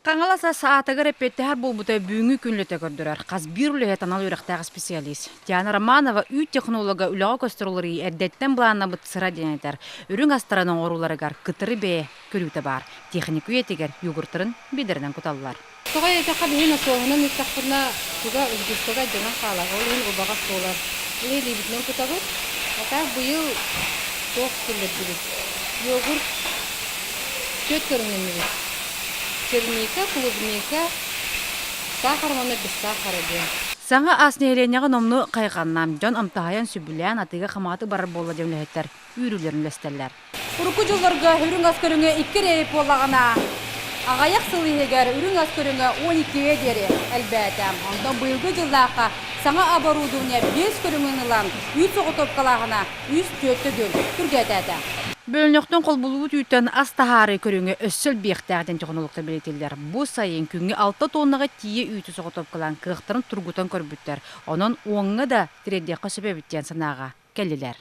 Қаңаласа саатыгар эппеттер болбута бүгүнкү күнлөтө көрдүрөр. Каз бир үле танал үрактагы специалист. Диана Романова үй технолога үлөгө көстөрүлөрү эрдеттен буланна быт сыра денетер. Үрүң астаранын оруларыгар кытыры бээ көрүтө бар. Техник үйетигер югуртырын бидеринен куталлар. Туга этака бин осоонун итакына туга үзгүстөгө жана кала. Ол ин убага солар. Или битнен кутабы. Ата быйыл тоқ келет. Йогурт чөткөрүнүн. Черника, клубника, сахар мана без сахара ден. Саңа аснеленяга номну кайганнам жон амтахаян сүбүлән атыга каматы бар болла демлеттер. Үрүлөрүн лестерлер. Урку жылларга үрүң аскөрүнгө 2 рейп боллагана. Агаяк сылыгар үрүң аскөрүнгө 12 дери әлбәттә. Ондан быелгы жылларга саңа оборудование 5 көрүнгөн лан 3 соготоп калагана 3 төттөгөл түргәтәдә. Бөлнөктөн кол булуу түтөн астахары көрүнгө өссөл биектәрден технологта белетилдер. Бу сайын күнгө 6 тоннага тие үйtү соготоп калган кыктырын тургутан көрбүттер. Онон оңга да тредекка сөбөбүттен санага келдилер.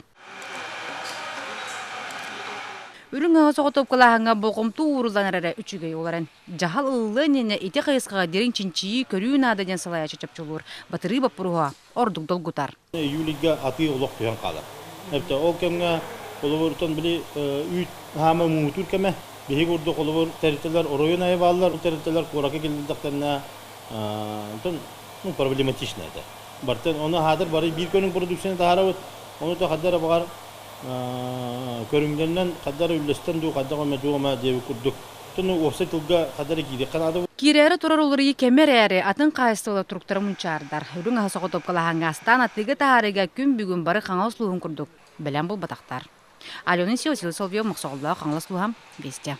Үрүңө соготоп калаганга болгомту урулданарары үчүгөй оларын жахал ыллыне ите кайыскага дерин чинчии көрүүн ададен салая чачапчулур. Батыры бапуруга ордук долгутар. Юлига аты улок туян калар. Эпте ол кемге Коловортон били үйт хама муутур кеме беги урду коловор терителер оройон айваллар терителер курака келдиктарына тон проблематичный это. Бартен оны хадыр бары бир көнүн продукцияны таарабыт. Оны да хаддар бар көрүнгөндөн хаддар үлестен ду хаддар медума деп курдук. Тону офсетилга хаддар киде канады. Кирери турар улыры кемерери атын кайыстыла туруктары мунчардар. Үрүң асоготоп калаганга астан атыгы таарыга күн бүгүн бары каңаслуун курдук. Белен бул батактар. Алена Сиосил Соловьев Максолла Ханлас Лухам Вестя.